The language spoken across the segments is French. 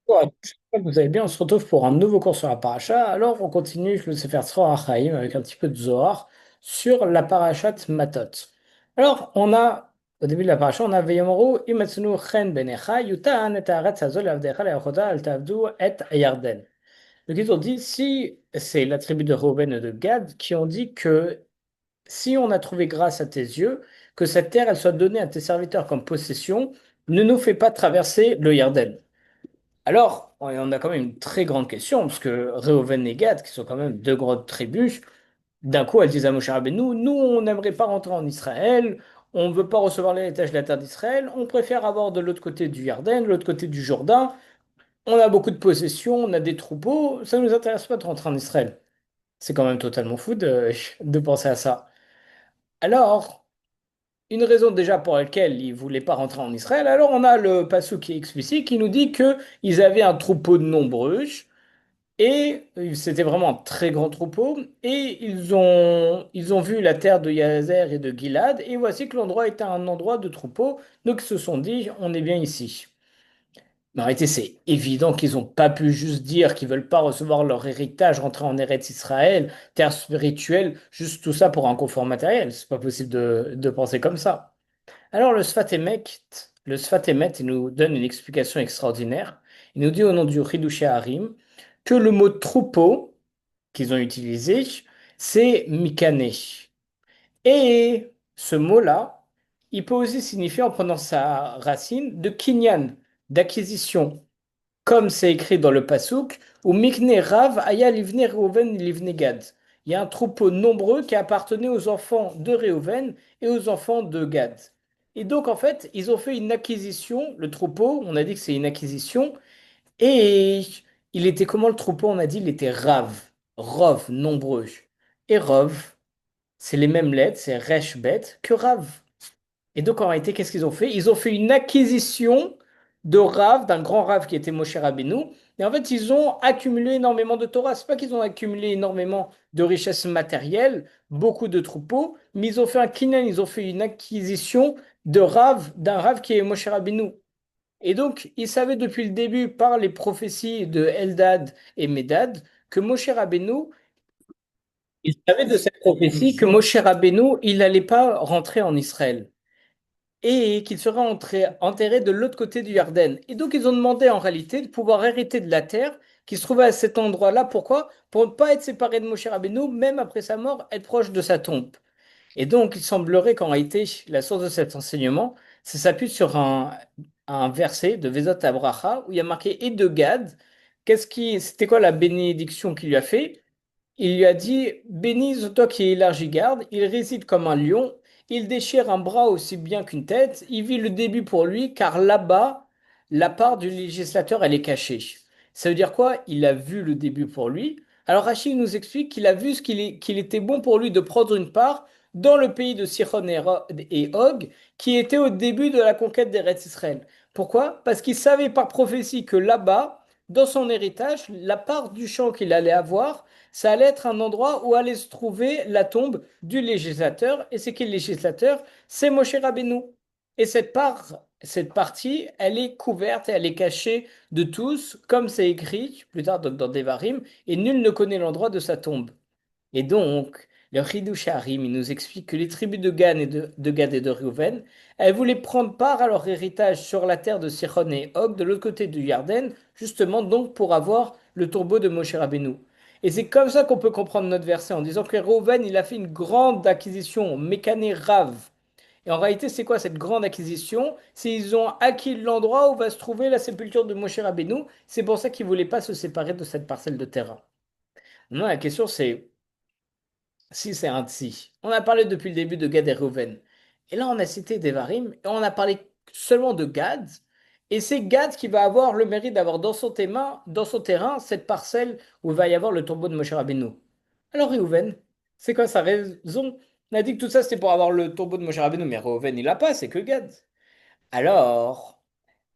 Ouais, j'espère que vous allez bien, on se retrouve pour un nouveau cours sur la paracha. Alors on continue le Sefer Tzroach Chaim avec un petit peu de Zohar sur la parachat Matot. Alors au début de la paracha, on a Veyomoru imatsunu chen benecha yutan et haaretz hazo le'avdecha le'achoda al tavdu et Yarden. Donc ils ont dit, si c'est la tribu de Reuben et de Gad qui ont dit que si on a trouvé grâce à tes yeux, que cette terre elle soit donnée à tes serviteurs comme possession, ne nous fais pas traverser le Yarden. Alors, on a quand même une très grande question, parce que Réhouven et Gad, qui sont quand même deux grandes tribus, d'un coup, elles disent à Moshe Rabbeinu, nous, on n'aimerait pas rentrer en Israël, on ne veut pas recevoir l'héritage de la terre d'Israël, on préfère avoir de l'autre côté du Yarden, de l'autre côté du Jourdain, on a beaucoup de possessions, on a des troupeaux, ça ne nous intéresse pas de rentrer en Israël. C'est quand même totalement fou de penser à ça. Alors, une raison déjà pour laquelle ils ne voulaient pas rentrer en Israël, alors on a le passage qui est explicite qui nous dit qu'ils avaient un troupeau de nombreux. Et c'était vraiment un très grand troupeau. Et ils ont vu la terre de Yazer et de Gilad. Et voici que l'endroit était un endroit de troupeau. Donc ils se sont dit, on est bien ici. Mais en réalité, c'est évident qu'ils n'ont pas pu juste dire qu'ils veulent pas recevoir leur héritage, rentrer en Eretz Israël, terre spirituelle, juste tout ça pour un confort matériel. C'est pas possible de penser comme ça. Alors le Sfat Emet, il nous donne une explication extraordinaire. Il nous dit au nom du Hidushé Harim que le mot troupeau qu'ils ont utilisé, c'est Mikané. Et ce mot-là, il peut aussi signifier, en prenant sa racine, de kinyan, d'acquisition, comme c'est écrit dans le Passouk, où Mikne Rav Aya Livne Reuven Livne Gad. Il y a un troupeau nombreux qui appartenait aux enfants de Reuven et aux enfants de Gad. Et donc, en fait, ils ont fait une acquisition, le troupeau, on a dit que c'est une acquisition, et il était comment le troupeau? On a dit il était Rav, Rov, nombreux. Et Rov, c'est les mêmes lettres, c'est Resh Bet que Rav. Et donc en réalité, qu'est-ce qu'ils ont fait? Ils ont fait une acquisition de Rav, d'un grand Rav qui était Moshe Rabbeinu. Et en fait, ils ont accumulé énormément de Torah. C'est pas qu'ils ont accumulé énormément de richesses matérielles, beaucoup de troupeaux, mais ils ont fait un kinyan, ils ont fait une acquisition de Rav, d'un Rav qui est Moshe Rabbeinu. Et donc, ils savaient depuis le début, par les prophéties de Eldad et Medad, que Moshe Rabbeinu, ils savaient de cette prophétie que Moshe Rabbeinu, il n'allait pas rentrer en Israël et qu'il serait enterré de l'autre côté du Yarden. Et donc, ils ont demandé en réalité de pouvoir hériter de la terre qui se trouvait à cet endroit-là. Pourquoi? Pour ne pas être séparé de Moshe Rabbeinu, même après sa mort, être proche de sa tombe. Et donc, il semblerait qu'en réalité, la source de cet enseignement, ça s'appuie sur un verset de Vezot Abraha où il y a marqué et de Gad. C'était quoi la bénédiction qu'il lui a fait? Il lui a dit, bénis toi qui élargis garde, il réside comme un lion, il déchire un bras aussi bien qu'une tête, il vit le début pour lui, car là-bas, la part du législateur, elle est cachée. Ça veut dire quoi? Il a vu le début pour lui. Alors Rachid nous explique qu'il a vu qu'il était bon pour lui de prendre une part dans le pays de Sichon et Og, qui était au début de la conquête d'Eretz Israël. Pourquoi? Parce qu'il savait par prophétie que là-bas, dans son héritage, la part du champ qu'il allait avoir, ça allait être un endroit où allait se trouver la tombe du législateur. Et c'est qui le législateur? C'est Moshe Rabbeinu. Et cette partie, elle est couverte et elle est cachée de tous, comme c'est écrit plus tard dans Devarim, et nul ne connaît l'endroit de sa tombe. Et donc, le Hidush Harim, il nous explique que les tribus de Gad et de Reuven, elles voulaient prendre part à leur héritage sur la terre de Sichon et Og, de l'autre côté du Yarden, justement donc pour avoir le tombeau de Moshe Rabbeinu. Et c'est comme ça qu'on peut comprendre notre verset en disant que Reuven, il a fait une grande acquisition, mécané Rav. Et en réalité, c'est quoi cette grande acquisition? C'est ils ont acquis l'endroit où va se trouver la sépulture de Moshe Rabbeinu. C'est pour ça qu'ils ne voulaient pas se séparer de cette parcelle de terrain. Maintenant, la question c'est si c'est un tsi. On a parlé depuis le début de Gad et Reuven. Et là, on a cité Devarim et on a parlé seulement de Gad. Et c'est Gad qui va avoir le mérite d'avoir dans son terrain cette parcelle où il va y avoir le tombeau de Moshe Rabbeinu. Alors Reuven, c'est quoi sa raison? On a dit que tout ça c'était pour avoir le tombeau de Moshe Rabbeinu, mais Reuven il l'a pas, c'est que Gad. Alors,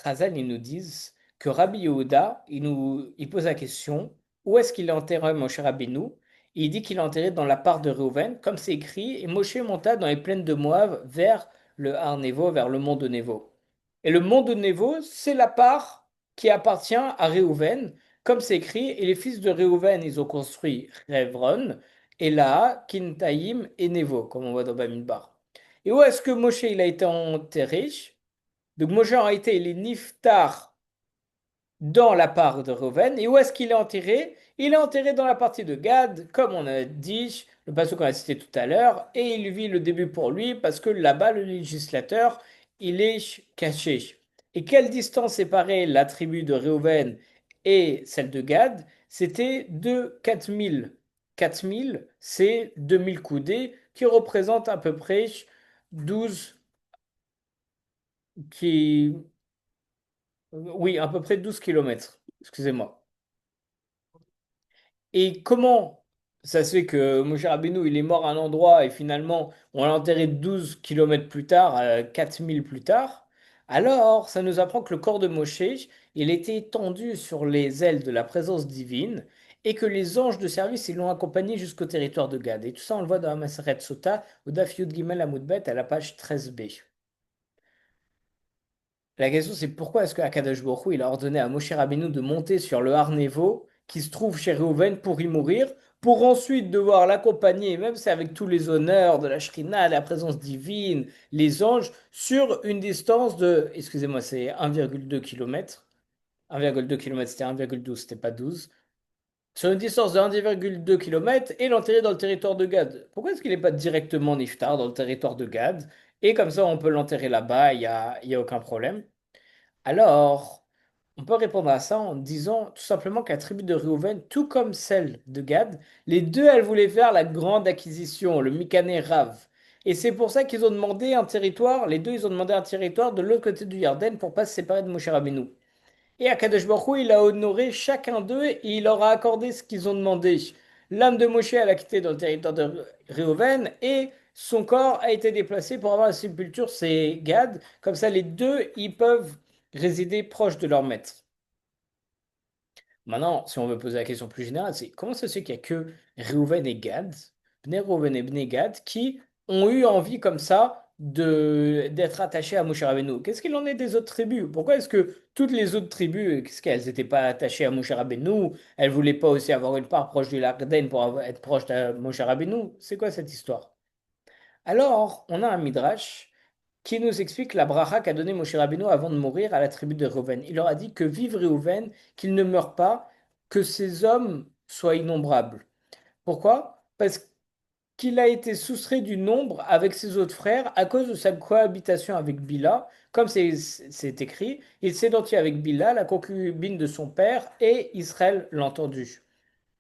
Chazal, ils nous disent que Rabbi Yehuda, il pose la question, où est-ce qu'il est enterré Moshe Rabbeinu? Et il dit qu'il est enterré dans la part de Reuven, comme c'est écrit, et Moshe monta dans les plaines de Moab vers le Har Nevo, vers le mont de Nevo. Et le mont de Nevo, c'est la part. qui appartient à Réhouven, comme c'est écrit, et les fils de Réhouven, ils ont construit Révron, Ela, Kintaïm et Nevo, comme on voit dans Bamidbar. Et où est-ce que Moshe il a été enterré? Donc Moshe en réalité, il est Niftar dans la part de Reuven. Et où est-ce qu'il est enterré? Il est enterré dans la partie de Gad, comme on a dit, le passage qu'on a cité tout à l'heure, et il vit le début pour lui parce que là-bas, le législateur, il est caché. Et quelle distance séparait la tribu de Reuven et celle de Gad? C'était de 4000. 4000, c'est 2000 coudées qui représentent à peu près 12, qui, oui, à peu près 12 kilomètres. Excusez-moi. Et comment ça se fait que Moshe Rabbeinu, il est mort à un endroit et finalement on l'a enterré 12 kilomètres plus tard, 4000 plus tard? Alors, ça nous apprend que le corps de Moshe, il était étendu sur les ailes de la présence divine et que les anges de service, ils l'ont accompagné jusqu'au territoire de Gad. Et tout ça, on le voit dans la Maseret Sota, au Daf Yud Gimel Amud Bet, à la page 13b. La question, c'est pourquoi est-ce que Akadosh Baruch Hu, il a ordonné à Moshe Rabbeinu de monter sur le Har Nevo qui se trouve chez Réhouven pour y mourir, pour ensuite devoir l'accompagner, même si avec tous les honneurs de la Shrina, la présence divine, les anges, sur une distance de, excusez-moi, c'est 1,2 km. 1,2 km, c'était 1,12, c'était pas 12. Sur une distance de 1,2 km et l'enterrer dans le territoire de Gad. Pourquoi est-ce qu'il n'est pas directement Niftar dans le territoire de Gad? Et comme ça, on peut l'enterrer là-bas, il y a aucun problème. Alors, on peut répondre à ça en disant tout simplement que la tribu de Réhouven, tout comme celle de Gad, les deux, elles voulaient faire la grande acquisition, le Mikané Rav. Et c'est pour ça qu'ils ont demandé un territoire, les deux, ils ont demandé un territoire de l'autre côté du Yarden pour pas se séparer de Moshe Rabbeinu. Et Akadosh Baruch Hu, il a honoré chacun d'eux et il leur a accordé ce qu'ils ont demandé. L'âme de Moshe, elle a quitté dans le territoire de Réhouven et son corps a été déplacé pour avoir la sépulture, c'est Gad. Comme ça, les deux, ils peuvent résider proche de leur maître. Maintenant, si on veut poser la question plus générale, c'est comment ça se fait qu'il n'y a que Reuven et Gad, Bnei Reuven et Bnei Gad, qui ont eu envie comme ça d'être attachés à Moshe Rabbeinu? Qu'est-ce qu'il en est des autres tribus? Pourquoi est-ce que toutes les autres tribus, qu'est-ce qu'elles n'étaient pas attachées à Moshe Rabbeinu? Elles voulaient pas aussi avoir une part proche du Larden pour être proche de Moshe Rabbeinu? C'est quoi cette histoire? Alors, on a un midrash qui nous explique la bracha qu'a donnée Moshe Rabbeinu avant de mourir à la tribu de Réhouven. Il leur a dit que vive Réhouven, qu'il ne meure pas, que ses hommes soient innombrables. Pourquoi? Parce qu'il a été soustrait du nombre avec ses autres frères à cause de sa cohabitation avec Bila. Comme c'est écrit, il s'est identifié avec Bila, la concubine de son père, et Israël l'a entendu.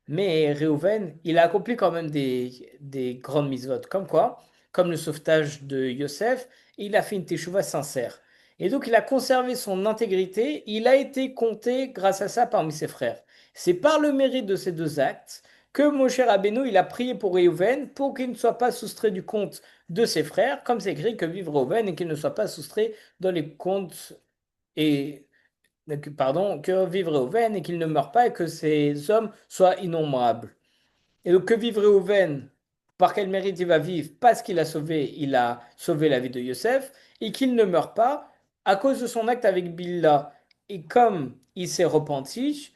Mais Réhouven, il a accompli quand même des grandes mitzvot. Comme quoi? Comme le sauvetage de Yosef, il a fait une teshuva sincère. Et donc il a conservé son intégrité, il a été compté grâce à ça parmi ses frères. C'est par le mérite de ces deux actes que Moshe Rabbeinu, il a prié pour Réhouven pour qu'il ne soit pas soustrait du compte de ses frères, comme c'est écrit que vive Réhouven et qu'il ne soit pas soustrait dans les comptes et pardon, que vive Réhouven et qu'il ne meure pas et que ces hommes soient innombrables. Et donc que vive Réhouven, par quel mérite il va vivre? Parce il a sauvé la vie de Yosef et qu'il ne meurt pas à cause de son acte avec Bilha. Et comme il s'est repenti,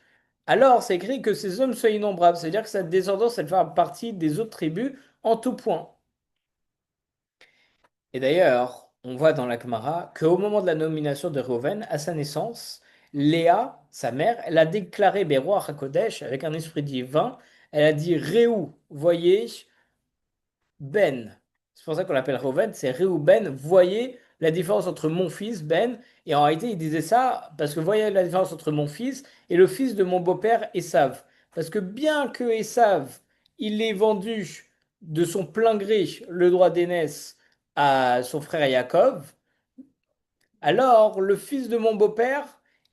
alors c'est écrit que ces hommes soient innombrables. C'est-à-dire que sa descendance, elle fait partie des autres tribus en tout point. Et d'ailleurs, on voit dans la Gemara qu'au moment de la nomination de Reuven, à sa naissance, Léa, sa mère, elle a déclaré Béroa HaKodesh avec un esprit divin. Elle a dit Réou, voyez, Ben. C'est pour ça qu'on l'appelle Reuven, c'est Réou Ben. Voyez la différence entre mon fils Ben. Et en réalité, il disait ça parce que voyez la différence entre mon fils et le fils de mon beau-père Esav. Parce que bien que Esav, il ait vendu de son plein gré le droit d'aînesse à son frère Yaakov, alors le fils de mon beau-père,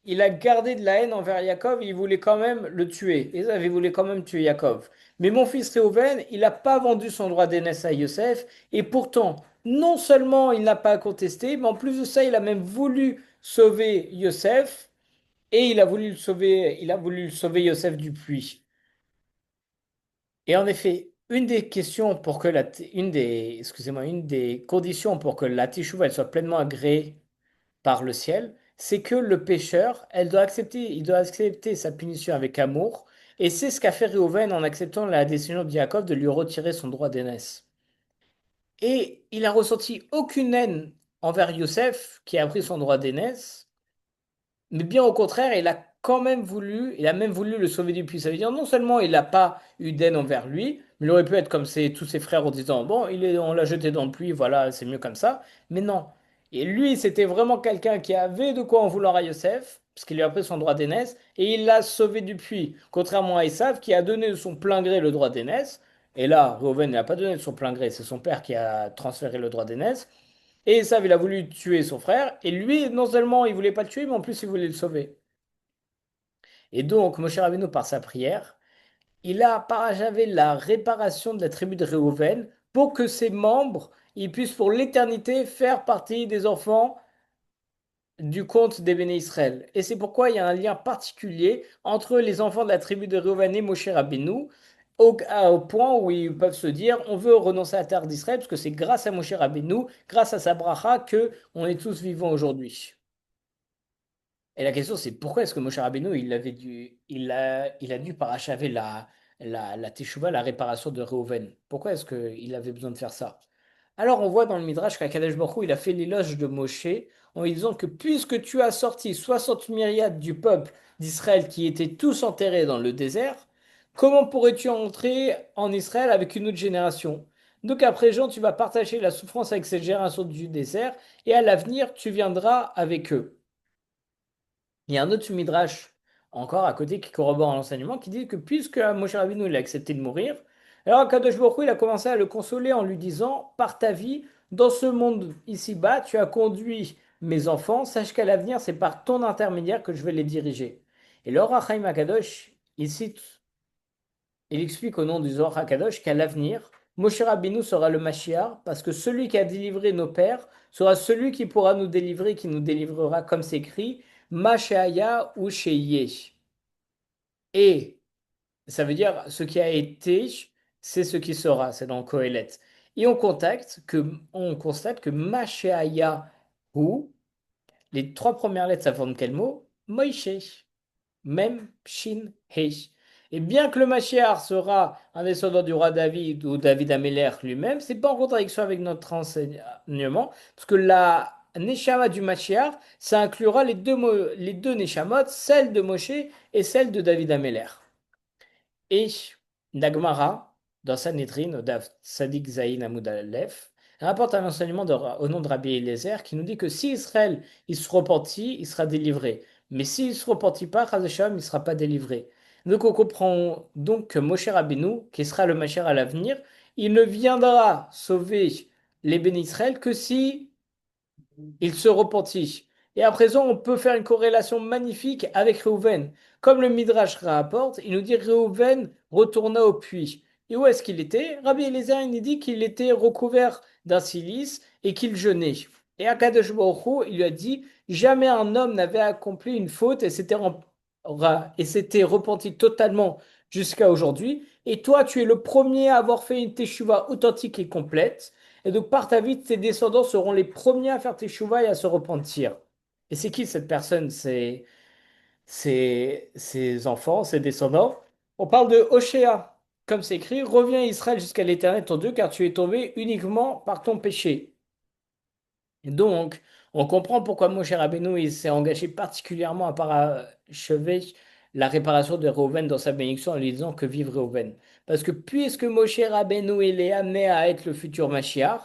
il a gardé de la haine envers Yaakov, il voulait quand même le tuer. Esav, il voulait quand même tuer Yaakov. Mais mon fils Réhouven, il n'a pas vendu son droit d'aînesse à Yosef, et pourtant, non seulement il n'a pas contesté, mais en plus de ça, il a même voulu sauver Yosef, et il a voulu sauver Yosef du puits. Et en effet, une des questions pour que excusez-moi, une des conditions pour que la teshuva elle soit pleinement agréée par le ciel, c'est que le pécheur, il doit accepter sa punition avec amour, et c'est ce qu'a fait Réhouven en acceptant la décision de Yaakov de lui retirer son droit d'aînesse. Et il a ressenti aucune haine envers Youssef, qui a pris son droit d'aînesse, mais bien au contraire, il a même voulu le sauver du puits. Ça veut dire non seulement il n'a pas eu d'aide envers lui, mais il aurait pu être comme tous ses frères en disant bon, on l'a jeté dans le puits, voilà, c'est mieux comme ça. Mais non. Et lui, c'était vraiment quelqu'un qui avait de quoi en vouloir à Yosef, parce qu'il lui a pris son droit d'aînesse, et il l'a sauvé du puits. Contrairement à Esav, qui a donné de son plein gré le droit d'aînesse. Et là, Reuven n'a pas donné de son plein gré, c'est son père qui a transféré le droit d'aînesse. Et Esav, il a voulu tuer son frère, et lui, non seulement il voulait pas le tuer, mais en plus il voulait le sauver. Et donc, Moshe Rabbeinu, par sa prière, il a parajavé la réparation de la tribu de Réhouven pour que ses membres ils puissent pour l'éternité faire partie des enfants du compte des béné Israël. Et c'est pourquoi il y a un lien particulier entre les enfants de la tribu de Réhouven et Moshe Rabbeinu, au point où ils peuvent se dire on veut renoncer à la terre d'Israël parce que c'est grâce à Moshe Rabbeinu, grâce à sa bracha, que on est tous vivants aujourd'hui. Et la question, c'est pourquoi est-ce que Moshe Rabbeinu, il a dû parachaver la teshuva, la réparation de Reuven? Pourquoi est-ce qu'il avait besoin de faire ça? Alors, on voit dans le Midrash qu'Akadosh Baruch Hu, il a fait l'éloge de Moshe en lui disant que puisque tu as sorti 60 myriades du peuple d'Israël qui étaient tous enterrés dans le désert, comment pourrais-tu entrer en Israël avec une autre génération? Donc, à présent, tu vas partager la souffrance avec cette génération du désert et à l'avenir, tu viendras avec eux. Il y a un autre midrash encore à côté qui corrobore l'enseignement qui dit que puisque Moshe Rabbeinu il a accepté de mourir, alors Kadosh Baruch Hu, il a commencé à le consoler en lui disant par ta vie dans ce monde ici-bas tu as conduit mes enfants, sache qu'à l'avenir c'est par ton intermédiaire que je vais les diriger. Et le Ohr HaChaim HaKadosh, il explique au nom du Zohar HaKadosh qu'à l'avenir Moshe Rabbeinu sera le Mashiach parce que celui qui a délivré nos pères sera celui qui pourra nous délivrer, qui nous délivrera comme c'est écrit Mashéaya ou Sheye. Et ça veut dire ce qui a été, c'est ce qui sera, c'est dans Kohelet. Et on constate que Mashéaya ou, les trois premières lettres, ça forme quel mot? Moïse. Même Shin Hei. Et bien que le Mashiach sera un descendant du roi David ou David Améler lui-même, c'est pas en contradiction avec notre enseignement, parce que la Neshama du Mashiach, ça inclura les deux Neshamot, celle de Moshe et celle de David Améler. Et Nagmara, dans Sanhedrin, au Daf Sadik Zayin Amud Aleph, rapporte un enseignement au nom de Rabbi Eliezer qui nous dit que si Israël il se repentit, il sera délivré. Mais s'il ne se repentit pas, Chas v'Shalom, il ne sera pas délivré. Donc on comprend donc que Moshe Rabbeinu, qui sera le Mashiach à l'avenir, il ne viendra sauver les bénis Israël que si il se repentit. Et à présent, on peut faire une corrélation magnifique avec Réhouven. Comme le Midrash rapporte, il nous dit Réhouven retourna au puits. Et où est-ce qu'il était? Rabbi Eliezer, il nous dit qu'il était recouvert d'un cilice et qu'il jeûnait. Et Akadosh Baruch Hu, il lui a dit, jamais un homme n'avait accompli une faute et s'était repenti totalement jusqu'à aujourd'hui. Et toi, tu es le premier à avoir fait une teshuva authentique et complète. Et donc, par ta vie, tes descendants seront les premiers à faire teshuva et à se repentir. Et c'est qui cette personne? C'est ses enfants, ses descendants. On parle de Hoshea. Comme c'est écrit, reviens Israël jusqu'à l'Éternel ton Dieu, car tu es tombé uniquement par ton péché. Et donc, on comprend pourquoi Moshe Rabbeinu il s'est engagé particulièrement à parachever la réparation de Reuven dans sa bénédiction en lui disant que vive Reuven. Parce que puisque Moshe Rabbeinu il est amené à être le futur Mashiach,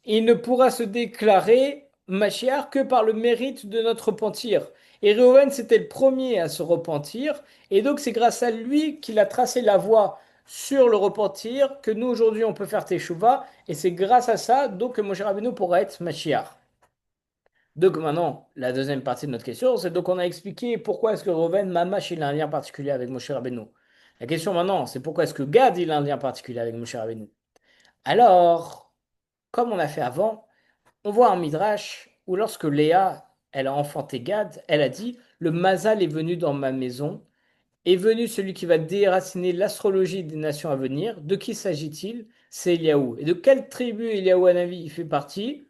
il ne pourra se déclarer Mashiach que par le mérite de notre repentir. Et Réhouven, c'était le premier à se repentir, et donc c'est grâce à lui qu'il a tracé la voie sur le repentir que nous aujourd'hui on peut faire Teshuvah, et c'est grâce à ça donc que Moshe Rabbeinu pourra être Mashiach. Donc maintenant, la deuxième partie de notre question, c'est donc on a expliqué pourquoi est-ce que Réhouven, Mamash, il a un lien particulier avec Moshe Rabbeinu. La question maintenant, c'est pourquoi est-ce que Gad, il a un lien particulier avec Moshe Rabbeinu. Alors, comme on a fait avant, on voit un midrash où lorsque Léa, elle a enfanté Gad, elle a dit, le Mazal est venu dans ma maison, est venu celui qui va déraciner l'astrologie des nations à venir. De qui s'agit-il? C'est Eliaou. Et de quelle tribu Eliaou Hanavi il fait partie?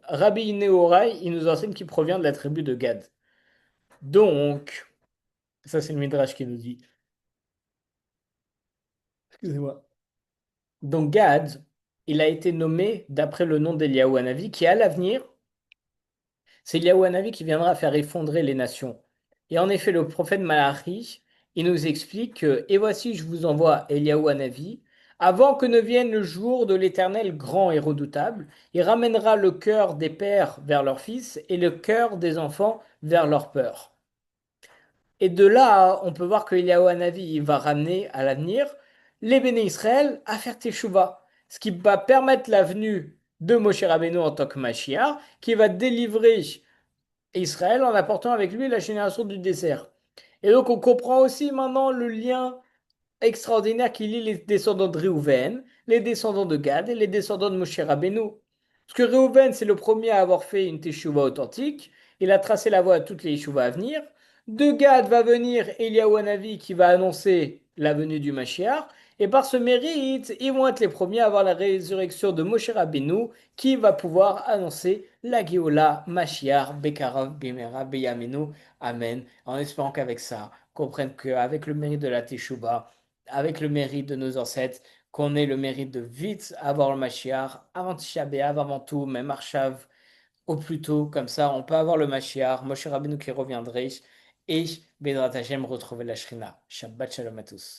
Rabbi Nehorai, il nous enseigne qu'il provient de la tribu de Gad. Donc, ça c'est le Midrash qui nous dit. Excusez-moi. Donc Gad, il a été nommé d'après le nom d'Eliaou Hanavi, qui à l'avenir, c'est Eliaou Hanavi qui viendra faire effondrer les nations. Et en effet, le prophète Malachi, il nous explique que, et voici, je vous envoie Eliaou Hanavi, avant que ne vienne le jour de l'Éternel grand et redoutable, il ramènera le cœur des pères vers leurs fils et le cœur des enfants vers leur peur. Et de là, on peut voir que Eliyahu Hanavi il va ramener à l'avenir les béné Israël à faire Teshuvah, ce qui va permettre la venue de Moshe Rabbeinu en tant que Mashiach, qui va délivrer Israël en apportant avec lui la génération du désert. Et donc on comprend aussi maintenant le lien extraordinaire qui lie les descendants de Réhouven, les descendants de Gad et les descendants de Moshe Rabbeinu. Parce que Réhouven, c'est le premier à avoir fait une teshuva authentique. Il a tracé la voie à toutes les yeshuvas à venir. De Gad va venir Eliyahu Hanavi qui va annoncer la venue du Mashiach. Et par ce mérite, ils vont être les premiers à avoir la résurrection de Moshe Rabbeinu qui va pouvoir annoncer la Géoula Mashiach Bekarov Bimera Beyamenu. Amen. En espérant qu'avec ça, qu'on comprenne qu'avec le mérite de la teshuva, avec le mérite de nos ancêtres, qu'on ait le mérite de vite avoir le Mashiach, avant Tisha B'Av, avant tout, même Arshav, au plus tôt, comme ça, on peut avoir le Mashiach, Moshe Rabbeinu qui reviendrait, et Bezrat Hashem retrouver la Shrina. Shabbat Shalom à tous.